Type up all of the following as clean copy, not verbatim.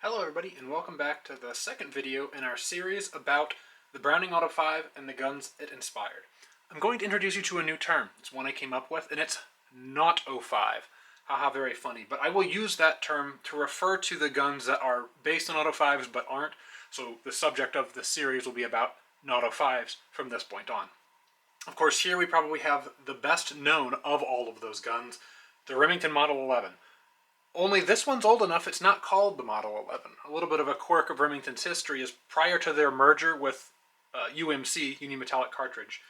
Hello everybody, and welcome back to the second video in our series about the Browning Auto-5 and the guns it inspired. I'm going to introduce you to a new term. It's one I came up with, and it's Not-Auto-5. Haha, very funny. But I will use that term to refer to the guns that are based on Auto-5s but aren't, so the subject of the series will be about Not-Auto-5s from this point on. Of course, here we probably have the best known of all of those guns, the Remington Model 11. Only this one's old enough it's not called the Model 11. A little bit of a quirk of Remington's history is prior to their merger with UMC, Union Metallic Cartridge,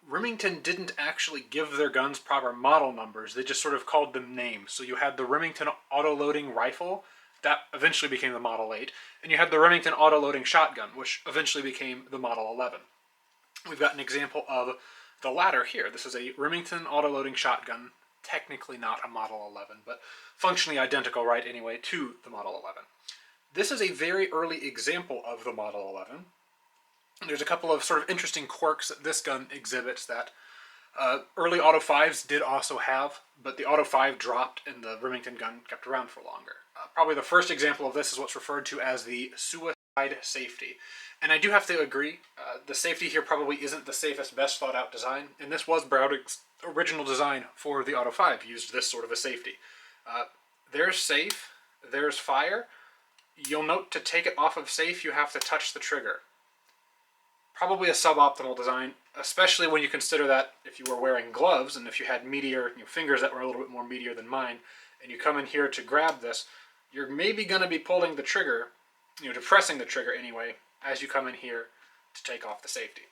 Remington didn't actually give their guns proper model numbers. They just sort of called them names. So you had the Remington Autoloading Rifle, that eventually became the Model 8, and you had the Remington Autoloading Shotgun, which eventually became the Model 11. We've got an example of the latter here. This is a Remington Autoloading Shotgun, technically not a Model 11, but functionally identical, right, anyway, to the Model 11. This is a very early example of the Model 11. There's a couple of sort of interesting quirks that this gun exhibits that early Auto-5s did also have, but the Auto-5 dropped and the Remington gun kept around for longer. Probably the first example of this is what's referred to as the suicide safety. And I do have to agree, the safety here probably isn't the safest, best thought out design, and this was Browning's original design for the Auto-5, used this sort of a safety. There's safe, there's fire. You'll note to take it off of safe, you have to touch the trigger. Probably a suboptimal design, especially when you consider that if you were wearing gloves and if you had meatier fingers that were a little bit more meatier than mine, and you come in here to grab this, you're maybe going to be pulling the trigger, depressing the trigger anyway, as you come in here to take off the safety.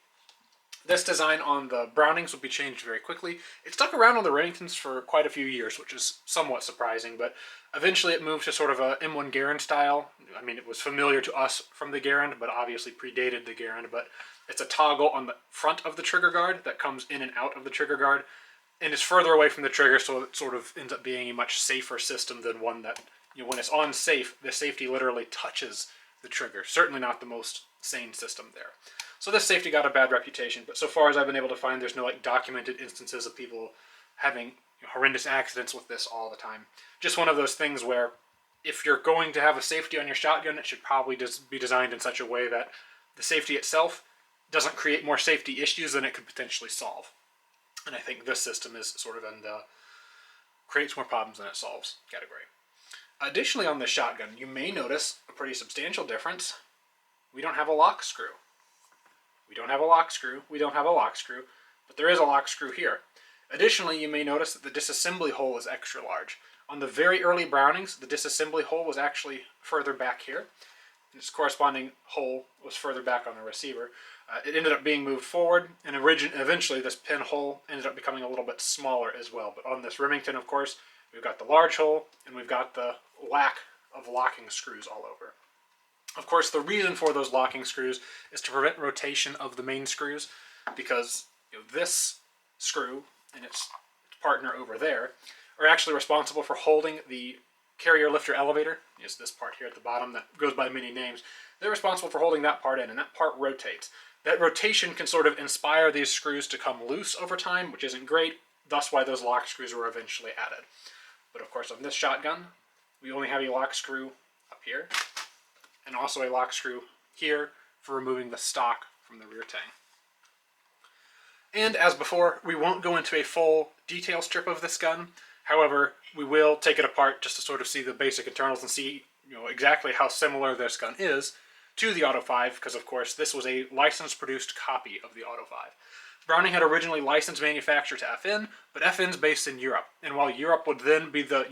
This design on the Brownings would be changed very quickly. It stuck around on the Remingtons for quite a few years, which is somewhat surprising, but eventually it moved to sort of a M1 Garand style. I mean, it was familiar to us from the Garand, but obviously predated the Garand, but it's a toggle on the front of the trigger guard that comes in and out of the trigger guard, and is further away from the trigger, so it sort of ends up being a much safer system than one that, when it's on safe, the safety literally touches the trigger. Certainly not the most sane system there. So this safety got a bad reputation, but so far as I've been able to find, there's no documented instances of people having horrendous accidents with this all the time. Just one of those things where if you're going to have a safety on your shotgun, it should probably just be designed in such a way that the safety itself doesn't create more safety issues than it could potentially solve. And I think this system is sort of in the creates more problems than it solves category. Additionally, on this shotgun, you may notice a pretty substantial difference. We don't have a lock screw. We don't have a lock screw, but there is a lock screw here. Additionally, you may notice that the disassembly hole is extra large. On the very early Brownings, the disassembly hole was actually further back here. Its corresponding hole was further back on the receiver. It ended up being moved forward, and eventually this pin hole ended up becoming a little bit smaller as well. But on this Remington, of course, we've got the large hole, and we've got the lack of locking screws all over. Of course, the reason for those locking screws is to prevent rotation of the main screws, because this screw and its partner over there are actually responsible for holding the carrier lifter elevator. Is this part here at the bottom that goes by many names. They're responsible for holding that part in, and that part rotates. That rotation can sort of inspire these screws to come loose over time, which isn't great, thus why those lock screws were eventually added. But of course, on this shotgun, we only have a lock screw up here, and also a lock screw here for removing the stock from the rear tang. And as before, we won't go into a full detail strip of this gun. However, we will take it apart just to sort of see the basic internals and see exactly how similar this gun is to the Auto-5, because of course this was a licensed produced copy of the Auto-5. Browning had originally licensed manufacture to FN, but FN's based in Europe, and while Europe would then be the,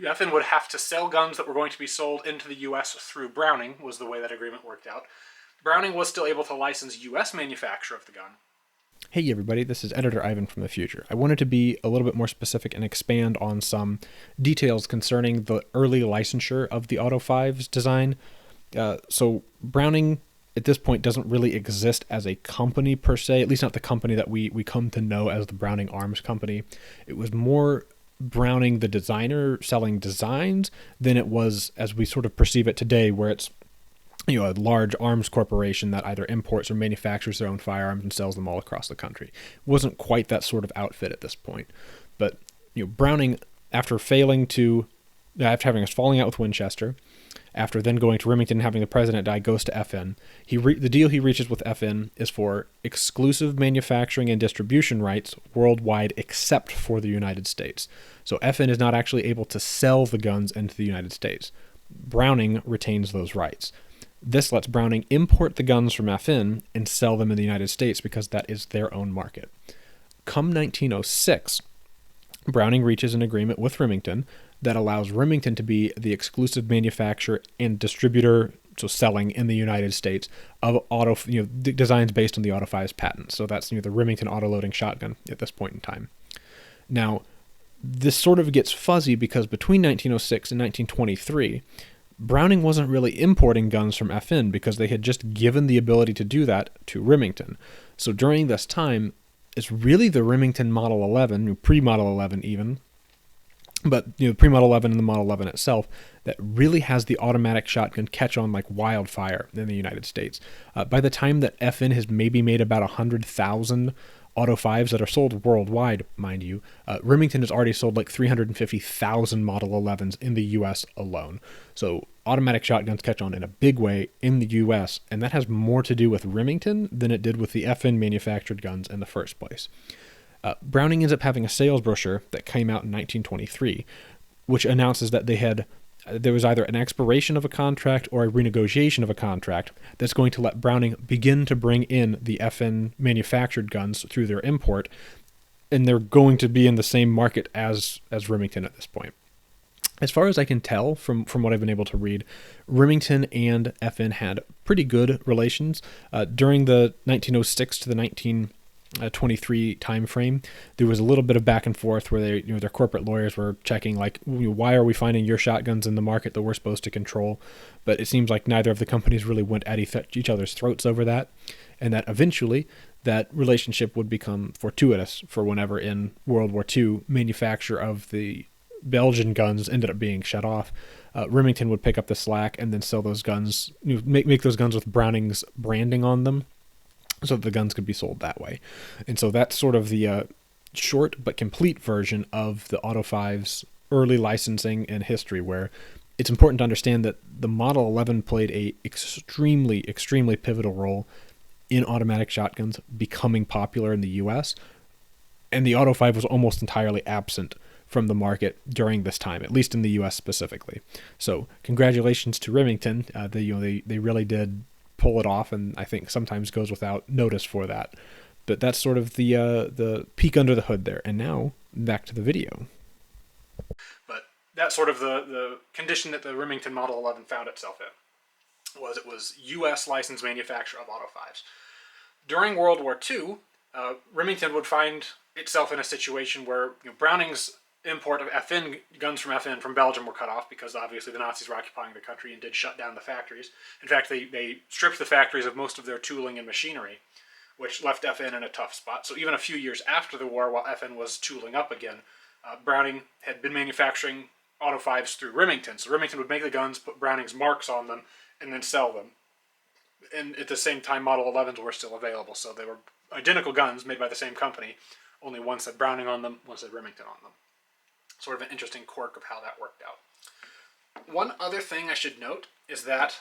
FN would have to sell guns that were going to be sold into the US through Browning, was the way that agreement worked out. Browning was still able to license US manufacture of the gun. Hey everybody, this is Editor Ivan from the future. I wanted to be a little bit more specific and expand on some details concerning the early licensure of the Auto-5's design. So Browning at this point doesn't really exist as a company per se, at least not the company that we come to know as the Browning Arms Company. It was more Browning the designer selling designs than it was as we sort of perceive it today, where it's a large arms corporation that either imports or manufactures their own firearms and sells them all across the country. It wasn't quite that sort of outfit at this point. But Browning, after failing to after having a falling out with Winchester, after then going to Remington and having the president die, goes to FN. The deal he reaches with FN is for exclusive manufacturing and distribution rights worldwide except for the United States. So FN is not actually able to sell the guns into the United States. Browning retains those rights. This lets Browning import the guns from FN and sell them in the United States because that is their own market. Come 1906, Browning reaches an agreement with Remington that allows Remington to be the exclusive manufacturer and distributor, so selling in the United States, of designs based on the Auto-5s patent. So that's the Remington Autoloading Shotgun at this point in time. Now, this sort of gets fuzzy because between 1906 and 1923, Browning wasn't really importing guns from FN because they had just given the ability to do that to Remington. So during this time, it's really the Remington Model 11, pre-Model 11 even, but pre-Model 11 and the Model 11 itself, that really has the automatic shotgun catch on like wildfire in the United States. By the time that FN has maybe made about 100,000 Auto-5s that are sold worldwide, mind you, Remington has already sold like 350,000 Model 11s in the U.S. alone. So automatic shotguns catch on in a big way in the U.S., and that has more to do with Remington than it did with the FN manufactured guns in the first place. Browning ends up having a sales brochure that came out in 1923, which announces that there was either an expiration of a contract or a renegotiation of a contract that's going to let Browning begin to bring in the FN manufactured guns through their import, and they're going to be in the same market as Remington at this point. As far as I can tell from what I've been able to read, Remington and FN had pretty good relations. During the 1906 to the 1923 time frame, there was a little bit of back and forth where their corporate lawyers were checking like, why are we finding your shotguns in the market that we're supposed to control? But it seems like neither of the companies really went at each other's throats over that, and that eventually that relationship would become fortuitous for whenever in World War II manufacture of the Belgian guns ended up being shut off. Remington would pick up the slack and then sell those guns, make those guns with Browning's branding on them, so that the guns could be sold that way. And so that's sort of the short but complete version of the Auto-5's early licensing and history, where it's important to understand that the Model 11 played a extremely, extremely pivotal role in automatic shotguns becoming popular in the U.S., and the Auto-5 was almost entirely absent from the market during this time, at least in the U.S. specifically. So congratulations to Remington. They really did pull it off, and I think sometimes goes without notice for that. But that's sort of the peek under the hood there. And now back to the video. But that's sort of the condition that the Remington Model 11 found itself in. It was U.S. licensed manufacturer of Auto-5s. During World War II, Remington would find itself in a situation where Browning's import of FN guns from FN from Belgium were cut off because obviously the Nazis were occupying the country and did shut down the factories. In fact, they stripped the factories of most of their tooling and machinery, which left FN in a tough spot. So even a few years after the war, while FN was tooling up again, Browning had been manufacturing Auto-5s through Remington. So Remington would make the guns, put Browning's marks on them, and then sell them. And at the same time, Model 11s were still available, so they were identical guns made by the same company. Only one said Browning on them, one said Remington on them. Sort of an interesting quirk of how that worked out. One other thing I should note is that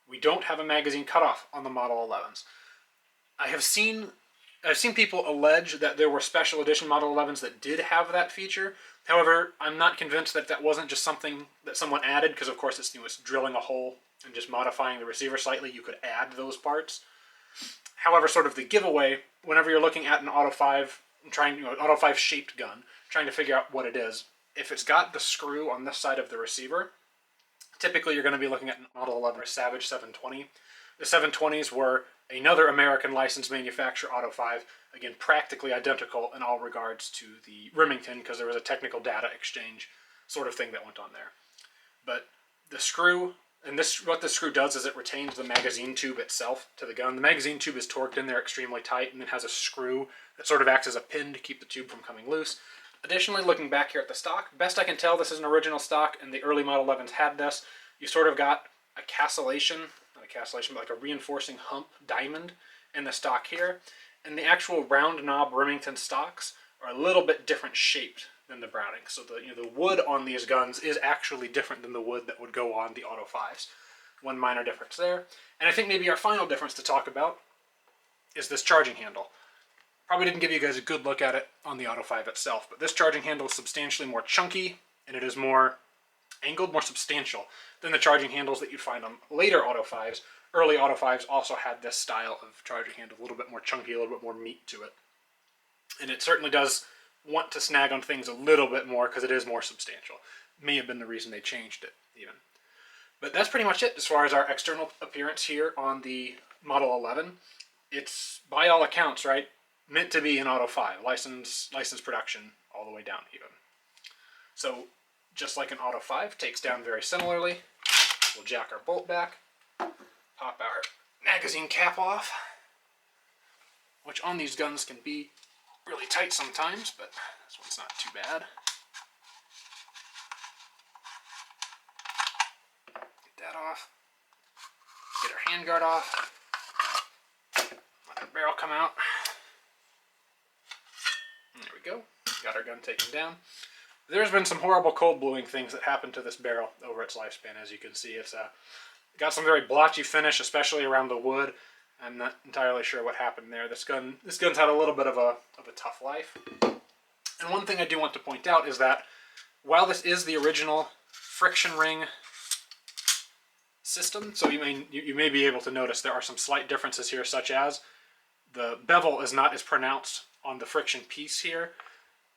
we don't have a magazine cutoff on the Model 11s. I've seen people allege that there were special edition Model 11s that did have that feature. However, I'm not convinced that that wasn't just something that someone added, because of course it's drilling a hole and just modifying the receiver slightly. You could add those parts. However, sort of the giveaway, whenever you're looking at an Auto-5 Auto-5 shaped gun, trying to figure out what it is, if it's got the screw on this side of the receiver, typically you're going to be looking at an Model 11 or Savage 720. The 720s were another American licensed manufacturer Auto-5, again practically identical in all regards to the Remington, because there was a technical data exchange sort of thing that went on there. But the screw, and what the screw does is it retains the magazine tube itself to the gun. The magazine tube is torqued in there extremely tight and then has a screw that sort of acts as a pin to keep the tube from coming loose. Additionally, looking back here at the stock, best I can tell this is an original stock, and the early Model 11s had this. You sort of got a cancellation, not a cancellation, but like a reinforcing hump diamond in the stock here. And the actual round knob Remington stocks are a little bit different shaped than the Browning. So the wood on these guns is actually different than the wood that would go on the Auto-5s. One minor difference there. And I think maybe our final difference to talk about is this charging handle. Probably didn't give you guys a good look at it on the Auto-5 itself, but this charging handle is substantially more chunky, and it is more angled, more substantial than the charging handles that you'd find on later Auto-5s. Early Auto-5s also had this style of charging handle, a little bit more chunky, a little bit more meat to it. And it certainly does want to snag on things a little bit more because it is more substantial. May have been the reason they changed it, even. But that's pretty much it as far as our external appearance here on the Model 11. It's, by all accounts, right, meant to be an Auto-5, license production all the way down even. So, just like an Auto-5, takes down very similarly. We'll jack our bolt back, pop our magazine cap off, which on these guns can be really tight sometimes, but this one's not too bad. Get that off. Get our handguard off. Let our barrel come out. And there we go. Got our gun taken down. There's been some horrible cold bluing things that happened to this barrel over its lifespan. As you can see, it's got some very blotchy finish, especially around the wood. I'm not entirely sure what happened there. This gun's had a little bit of a tough life. And one thing I do want to point out is that while this is the original friction ring system, so you may be able to notice there are some slight differences here, such as the bevel is not as pronounced on the friction piece here.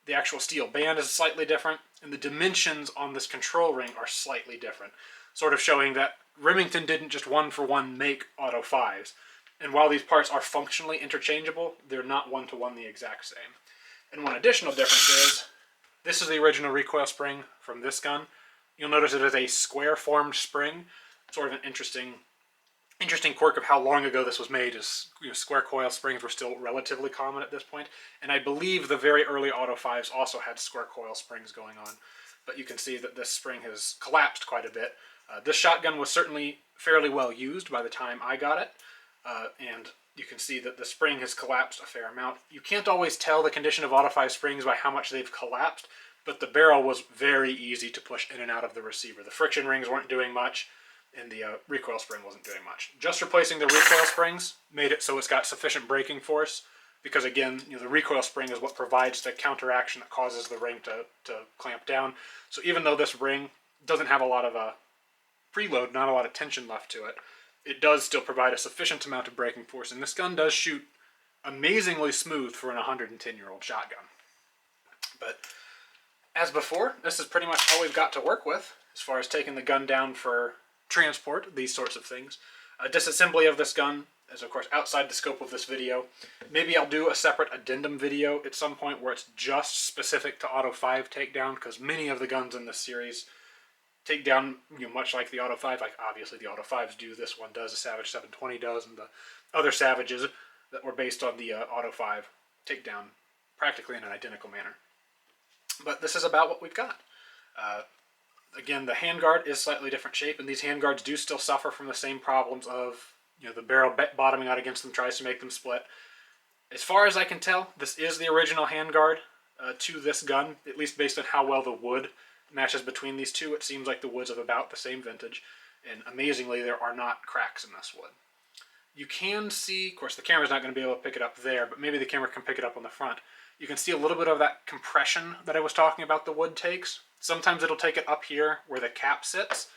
The actual steel band is slightly different, and the dimensions on this control ring are slightly different, sort of showing that Remington didn't just one-for-one make Auto-5s. And while these parts are functionally interchangeable, they're not one-to-one the exact same. And one additional difference is, this is the original recoil spring from this gun. You'll notice it is a square-formed spring. Sort of an interesting quirk of how long ago this was made is, square coil springs were still relatively common at this point. And I believe the very early Auto-5s also had square coil springs going on. But you can see that this spring has collapsed quite a bit. This shotgun was certainly fairly well used by the time I got it. And you can see that the spring has collapsed a fair amount. You can't always tell the condition of Auto-5 springs by how much they've collapsed, but the barrel was very easy to push in and out of the receiver. The friction rings weren't doing much, and the recoil spring wasn't doing much. Just replacing the recoil springs made it so it's got sufficient braking force, because again, the recoil spring is what provides the counteraction that causes the ring to clamp down. So even though this ring doesn't have a lot of preload, not a lot of tension left to it, it does still provide a sufficient amount of braking force, and this gun does shoot amazingly smooth for an 110-year-old shotgun. But as before, this is pretty much all we've got to work with as far as taking the gun down for transport, these sorts of things. Disassembly of this gun is, of course, outside the scope of this video. Maybe I'll do a separate addendum video at some point where it's just specific to Auto-5 takedown, because many of the guns in this series take down, much like the Auto-5, like obviously the Auto-5s do, this one does, the Savage 720 does, and the other Savages that were based on the Auto-5 take down practically in an identical manner. But this is about what we've got. Again, the handguard is slightly different shape, and these handguards do still suffer from the same problems of, the barrel bottoming out against them tries to make them split. As far as I can tell, this is the original handguard to this gun, at least based on how well the wood matches between these two. It seems like the wood's of about the same vintage, and amazingly, there are not cracks in this wood. You can see, of course, the camera's not going to be able to pick it up there, but maybe the camera can pick it up on the front. You can see a little bit of that compression that I was talking about the wood takes. Sometimes it'll take it up here where the cap sits,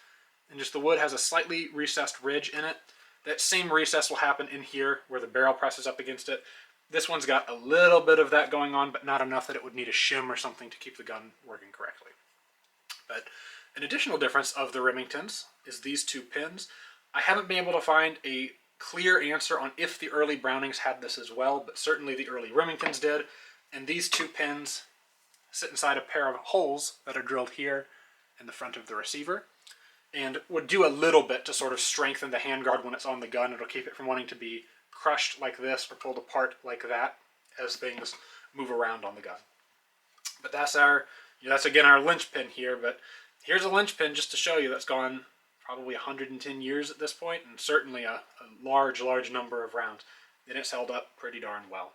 and just the wood has a slightly recessed ridge in it. That same recess will happen in here where the barrel presses up against it. This one's got a little bit of that going on, but not enough that it would need a shim or something to keep the gun working correctly. But an additional difference of the Remingtons is these two pins. I haven't been able to find a clear answer on if the early Brownings had this as well, but certainly the early Remingtons did. And these two pins sit inside a pair of holes that are drilled here in the front of the receiver, and would do a little bit to sort of strengthen the handguard when it's on the gun. It'll keep it from wanting to be crushed like this or pulled apart like that as things move around on the gun. But that's that's again our Lynch pin here, but here's a Lynch pin just to show you that's gone probably 110 years at this point, and certainly a large number of rounds, and it's held up pretty darn well.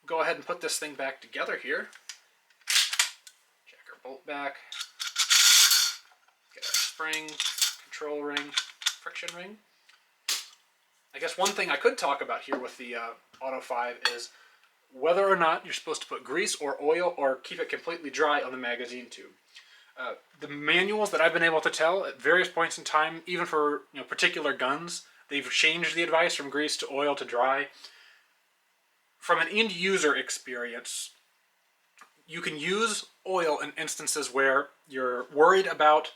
go ahead and put this thing back together here. Check our bolt back. Get our spring, control ring, friction ring. I guess one thing I could talk about here with the Auto-5 is whether or not you're supposed to put grease or oil or keep it completely dry on the magazine tube. The manuals that I've been able to tell at various points in time, even for particular guns, they've changed the advice from grease to oil to dry. From an end user experience, you can use oil in instances where you're worried about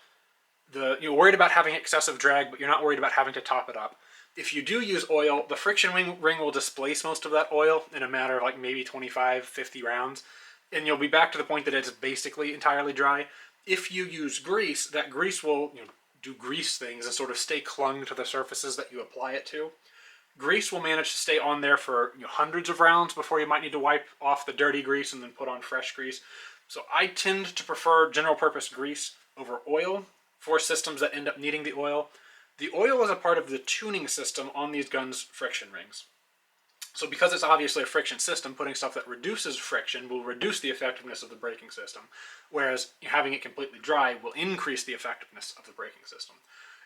having excessive drag, but you're not worried about having to top it up. If you do use oil, the friction ring will displace most of that oil in a matter of like maybe 25, 50 rounds, and you'll be back to the point that it's basically entirely dry. If you use grease, that grease will do grease things and sort of stay clung to the surfaces that you apply it to. Grease will manage to stay on there for hundreds of rounds before you might need to wipe off the dirty grease and then put on fresh grease. So I tend to prefer general purpose grease over oil for systems that end up needing the oil. The oil is a part of the tuning system on these guns' friction rings. So because it's obviously a friction system, putting stuff that reduces friction will reduce the effectiveness of the braking system, whereas having it completely dry will increase the effectiveness of the braking system.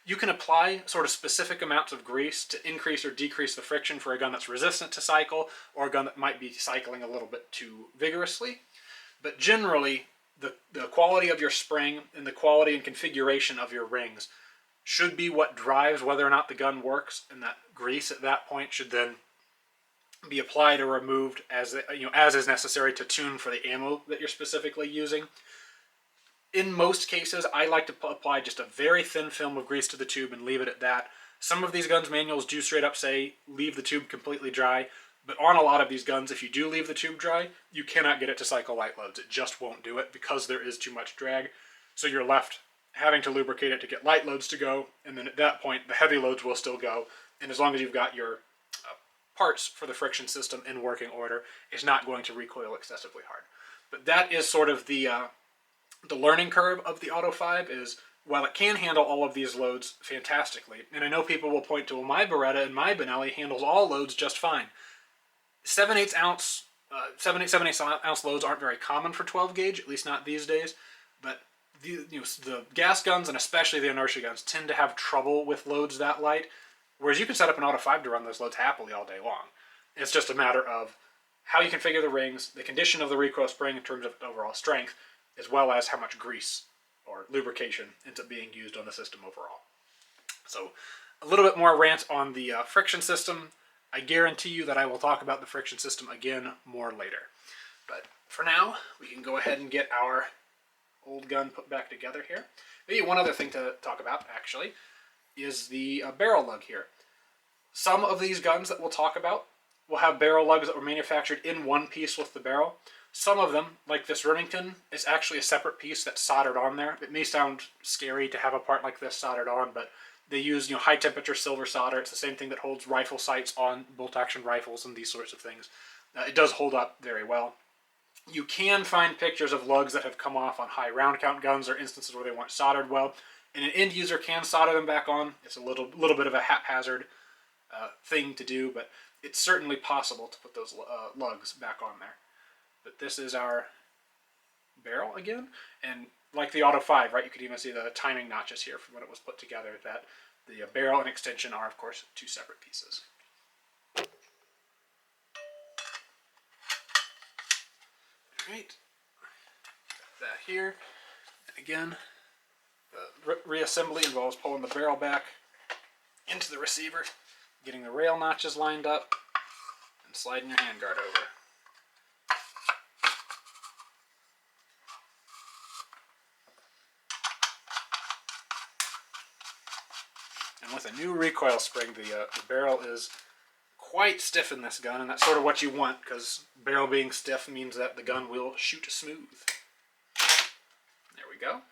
You can apply sort of specific amounts of grease to increase or decrease the friction for a gun that's resistant to cycle, or a gun that might be cycling a little bit too vigorously. But generally, the quality of your spring and the quality and configuration of your rings should be what drives whether or not the gun works, and that grease at that point should then be applied or removed as is necessary to tune for the ammo that you're specifically using. In most cases, I like to apply just a very thin film of grease to the tube and leave it at that. Some of these guns' manuals do straight up say leave the tube completely dry, but on a lot of these guns, if you do leave the tube dry, you cannot get it to cycle light loads. It just won't do it because there is too much drag. So you're left having to lubricate it to get light loads to go, and then at that point, the heavy loads will still go. And as long as you've got your parts for the friction system in working order, it's not going to recoil excessively hard. But that is sort of the learning curve of the Auto-5 is, while it can handle all of these loads fantastically, and I know people will point to, well, my Beretta and my Benelli handles all loads just fine. 7/8 ounce loads aren't very common for 12 gauge, at least not these days, but the gas guns and especially the inertia guns tend to have trouble with loads that light, whereas you can set up an Auto-5 to run those loads happily all day long. It's just a matter of how you configure the rings, the condition of the recoil spring in terms of overall strength, as well as how much grease or lubrication ends up being used on the system overall. So a little bit more rant on the friction system. I guarantee you that I will talk about the friction system again more later. But for now, we can go ahead and get our old gun put back together here. Maybe one other thing to talk about, actually, is the barrel lug here. Some of these guns that we'll talk about will have barrel lugs that were manufactured in one piece with the barrel. Some of them, like this Remington, is actually a separate piece that's soldered on there. It may sound scary to have a part like this soldered on, but they use high temperature silver solder. It's the same thing that holds rifle sights on bolt action rifles and these sorts of things. It does hold up very well. You can find pictures of lugs that have come off on high round count guns or instances where they weren't soldered well, and an end user can solder them back on. It's a little bit of a haphazard thing to do, but it's certainly possible to put those lugs back on there. But this is our barrel again, and like the Auto-5, right, you could even see the timing notches here from when it was put together, that the barrel and extension are, of course, two separate pieces. Alright, got that here. And again, the reassembly involves pulling the barrel back into the receiver, getting the rail notches lined up, and sliding your handguard over. And with a new recoil spring, the barrel is quite stiff in this gun, and that's sort of what you want, because barrel being stiff means that the gun will shoot smooth. There we go.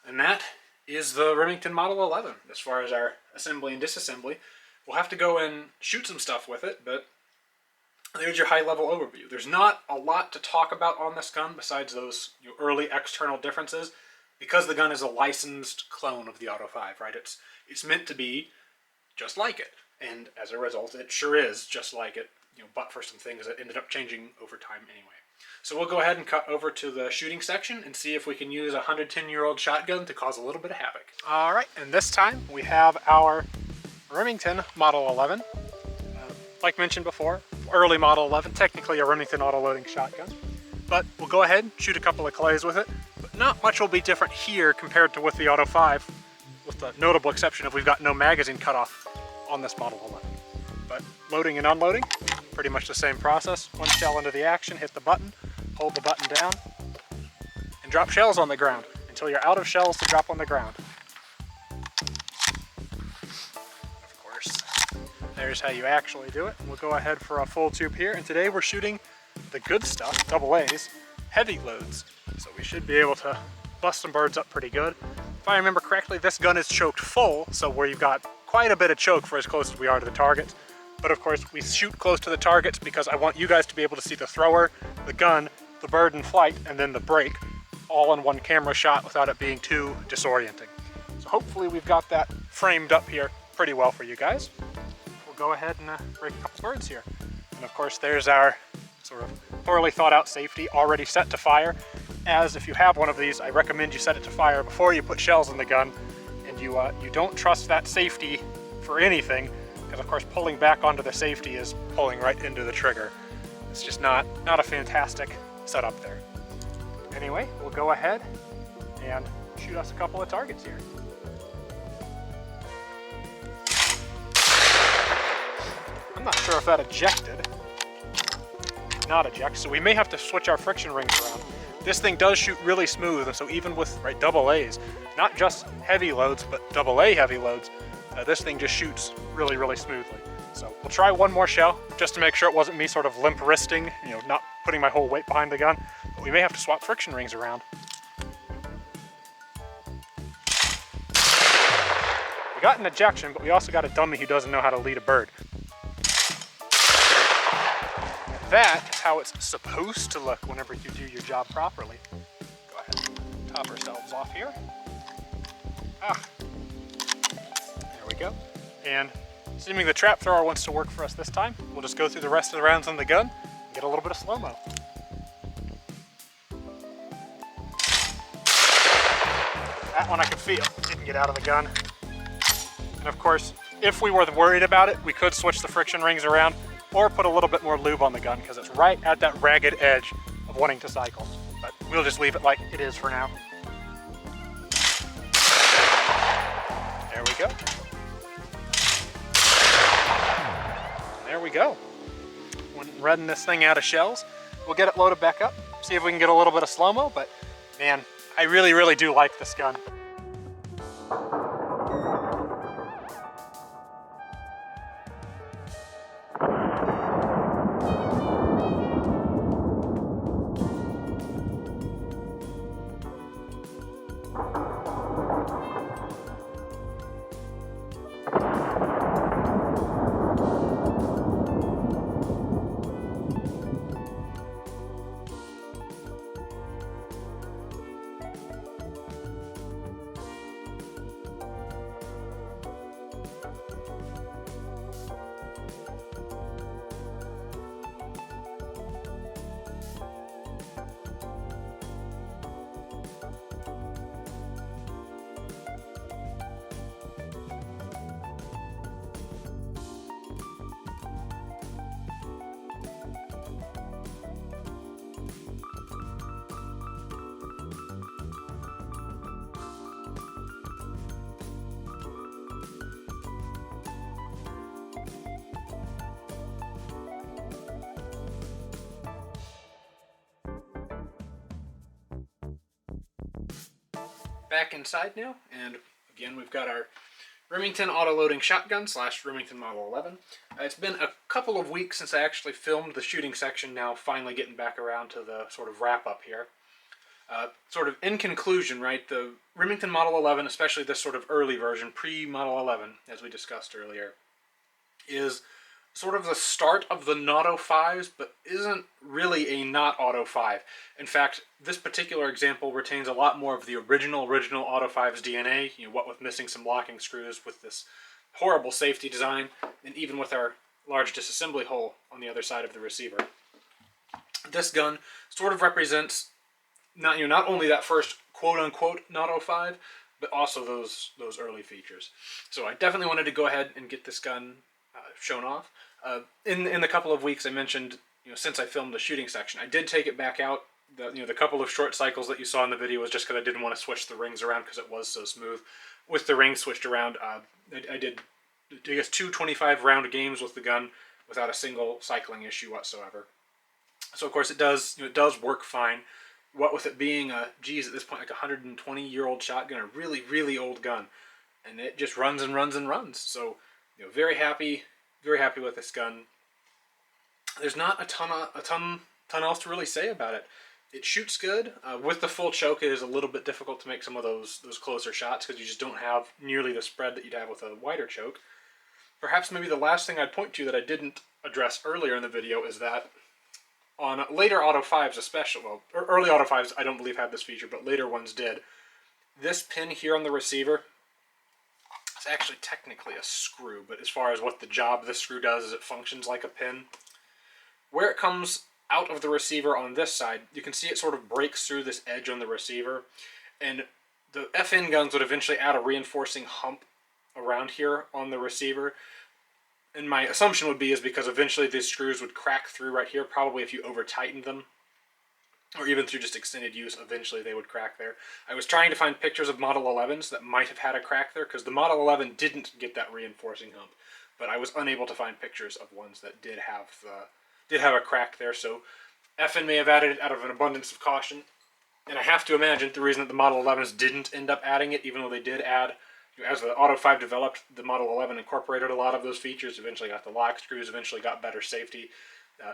And that is the Remington Model 11, as far as our assembly and disassembly. We'll have to go and shoot some stuff with it, but there's your high-level overview. There's not a lot to talk about on this gun besides those early external differences, because the gun is a licensed clone of the Auto-5, right? It's meant to be just like it, and as a result, it sure is just like it. but for some things that ended up changing over time anyway. So we'll go ahead and cut over to the shooting section and see if we can use a 110-year-old shotgun to cause a little bit of havoc. All right, and this time we have our Remington Model 11. Like mentioned before, early Model 11, technically a Remington Autoloading Shotgun. But we'll go ahead and shoot a couple of clays with it. But not much will be different here compared to with the Auto 5, with the notable exception of we've got no magazine cutoff on this Model 11. But loading and unloading, pretty much the same process. One shell into the action, hit the button, hold the button down, and drop shells on the ground until you're out of shells to drop on the ground. Of course, there's how you actually do it. We'll go ahead for a full tube here, and today we're shooting the good stuff, AA's, heavy loads. So we should be able to bust some birds up pretty good. If I remember correctly, this gun is choked full, so where you've got quite a bit of choke for as close as we are to the targets. But of course, we shoot close to the targets because I want you guys to be able to see the thrower, the gun, the bird in flight, and then the break, all in one camera shot without it being too disorienting. So hopefully we've got that framed up here pretty well for you guys. We'll go ahead and break a couple birds here. And of course, there's our sort of thoroughly thought out safety already set to fire. As if you have one of these, I recommend you set it to fire before you put shells in the gun, and you don't trust that safety for anything, because of course pulling back onto the safety is pulling right into the trigger. It's just not a fantastic setup there. Anyway, we'll go ahead and shoot us a couple of targets here. I'm not sure if that ejected. Not eject, so we may have to switch our friction rings around. This thing does shoot really smooth, and so even with AA's, not just heavy loads, but AA heavy loads, this thing just shoots really, really smoothly. So we'll try one more shell, just to make sure it wasn't me sort of limp wristing, not putting my whole weight behind the gun, but we may have to swap friction rings around. We got an ejection, but we also got a dummy who doesn't know how to lead a bird. That is how it's supposed to look whenever you do your job properly. Go ahead and top ourselves off here. There we go. And assuming the trap thrower wants to work for us this time, we'll just go through the rest of the rounds on the gun and get a little bit of slow-mo. That one I could feel. Didn't get out of the gun. And of course, if we were worried about it, we could switch the friction rings around or put a little bit more lube on the gun because it's right at that ragged edge of wanting to cycle. But we'll just leave it like it is for now. There we go. There we go. When redding this thing out of shells, we'll get it loaded back up, see if we can get a little bit of slow-mo, but man, I really, really do like this gun. Back inside now, and again we've got our Remington Autoloading Shotgun / Remington Model 11. It's been a couple of weeks since I actually filmed the shooting section, now finally getting back around to the sort of wrap up here. Sort of in conclusion, right, the Remington Model 11, especially this sort of early version, pre-Model 11, as we discussed earlier, is sort of the start of the Not-Auto-5s, but isn't really a Not-Auto-5. In fact, this particular example retains a lot more of the original Auto-5's DNA, what with missing some locking screws, with this horrible safety design, and even with our large disassembly hole on the other side of the receiver. This gun sort of represents not only that first quote-unquote Not-Auto-5, but also those early features. So I definitely wanted to go ahead and get this gun shown off. In the couple of weeks I mentioned, since I filmed the shooting section, I did take it back out. The couple of short cycles that you saw in the video was just because I didn't want to switch the rings around because it was so smooth. With the rings switched around, I did, I guess, 2 25-round games with the gun without a single cycling issue whatsoever. So of course it does work fine. What with it being at this point, like a 120-year-old shotgun, a really, really old gun, and it just runs and runs and runs. So, very happy with this gun. There's not a ton else to really say about it. It shoots good. With the full choke, it is a little bit difficult to make some of those closer shots because you just don't have nearly the spread that you'd have with a wider choke. Perhaps maybe the last thing I'd point to that I didn't address earlier in the video is that on later Auto-5s especially, well, early Auto-5s I don't believe had this feature, but later ones did. This pin here on the receiver, it's actually technically a screw, but as far as what the job this screw does is it functions like a pin. Where it comes out of the receiver on this side, you can see it sort of breaks through this edge on the receiver, and the FN guns would eventually add a reinforcing hump around here on the receiver. And my assumption would be is because eventually these screws would crack through right here, probably if you over-tightened them, or even through just extended use, eventually they would crack there. I was trying to find pictures of Model 11s that might have had a crack there, because the Model 11 didn't get that reinforcing hump, but I was unable to find pictures of ones that did have a crack there, so FN may have added it out of an abundance of caution, and I have to imagine the reason that the Model 11s didn't end up adding it, even though they did add, as the Auto-5 developed, the Model 11 incorporated a lot of those features, eventually got the lock screws, eventually got better safety.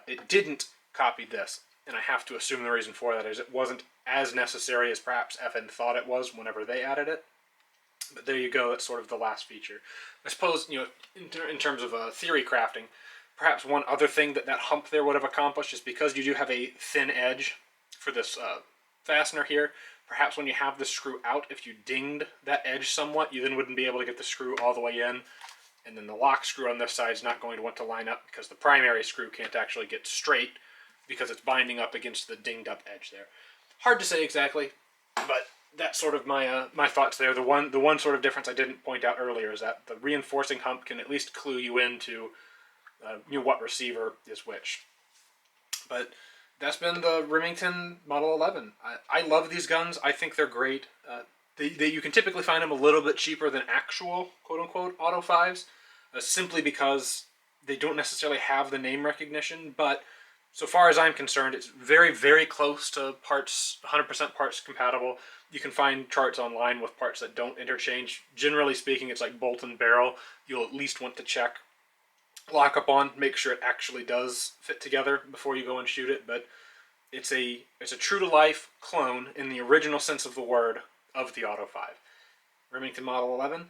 It didn't copy this, and I have to assume the reason for that is it wasn't as necessary as perhaps FN thought it was whenever they added it. But there you go, that's sort of the last feature. I suppose, in terms of theory crafting, perhaps one other thing that hump there would have accomplished is because you do have a thin edge for this fastener here, perhaps when you have the screw out, if you dinged that edge somewhat, you then wouldn't be able to get the screw all the way in, and then the lock screw on this side is not going to want to line up because the primary screw can't actually get straight because it's binding up against the dinged up edge there. Hard to say exactly, but that's sort of my thoughts there. The one sort of difference I didn't point out earlier is that the reinforcing hump can at least clue you into what receiver is which. But that's been the Remington Model 11. I love these guns. I think they're great. You can typically find them a little bit cheaper than actual quote-unquote Auto-5s, simply because they don't necessarily have the name recognition, but so far as I'm concerned, it's very, very close to parts, 100% parts compatible. You can find charts online with parts that don't interchange. Generally speaking, it's like bolt and barrel. You'll at least want to check lock up on, make sure it actually does fit together before you go and shoot it, but it's a true-to-life clone in the original sense of the word of the Auto-5. Remington Model 11,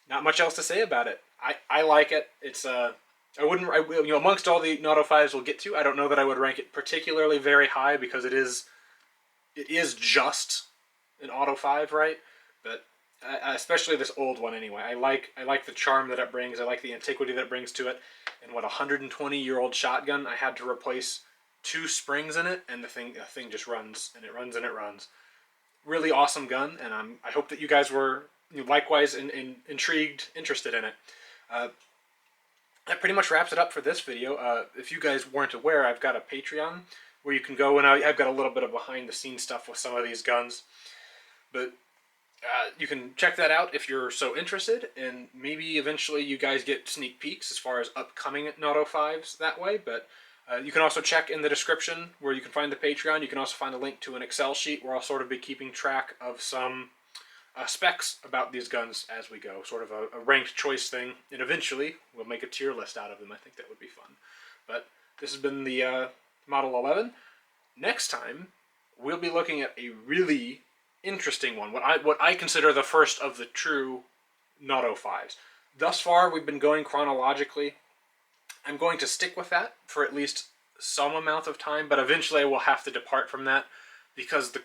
not much else to say about it. I like it. It's amongst all the Auto-5s we'll get to, I don't know that I would rank it particularly very high because it is just an Auto-5, right? But especially this old one anyway. I like the charm that it brings. I like the antiquity that it brings to it. And what, 120-year-old shotgun, I had to replace 2 springs in it, and the thing just runs, and it runs and it runs. Really awesome gun, and I hope that you guys were likewise intrigued, interested in it. That pretty much wraps it up for this video. If you guys weren't aware, I've got a Patreon where you can go, and I've got a little bit of behind-the-scenes stuff with some of these guns. But you can check that out if you're so interested, and maybe eventually you guys get sneak peeks as far as upcoming Not-Auto-5s that way, but you can also check in the description where you can find the Patreon. You can also find a link to an Excel sheet where I'll sort of be keeping track of some specs about these guns as we go, sort of a ranked choice thing, and eventually we'll make a tier list out of them. I think that would be fun. But this has been the Model 11. Next time, we'll be looking at a really interesting one, what I consider the first of the true Not-Auto-5s. Thus far, we've been going chronologically. I'm going to stick with that for at least some amount of time, but eventually I will have to depart from that because the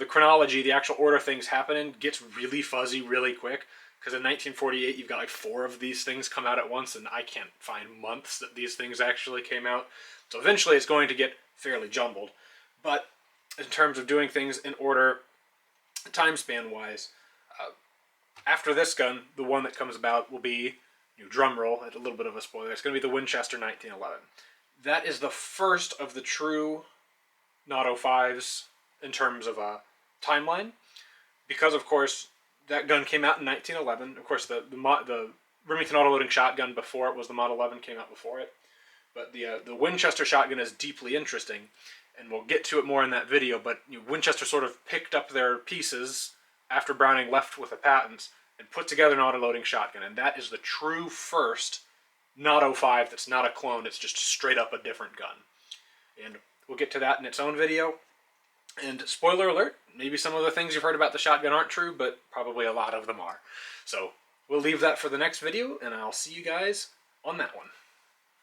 chronology, the actual order things happen in, gets really fuzzy really quick. Because in 1948, you've got like 4 of these things come out at once, and I can't find months that these things actually came out. So eventually it's going to get fairly jumbled. But in terms of doing things in order, time span wise, after this gun, the one that comes about will be, drum roll, a little bit of a spoiler, it's going to be the Winchester 1911. That is the first of the true Not-Auto-5s in terms of a timeline, because of course that gun came out in 1911. Of course, the Remington Autoloading Shotgun before it was the Model 11 came out before it. But the Winchester shotgun is deeply interesting, and we'll get to it more in that video. But Winchester sort of picked up their pieces after Browning left with the patents and put together an autoloading shotgun, and that is the true first Not-Auto-5 that's not a clone. It's just straight up a different gun. And we'll get to that in its own video. And spoiler alert, maybe some of the things you've heard about the shotgun aren't true, but probably a lot of them are. So we'll leave that for the next video, and I'll see you guys on that one.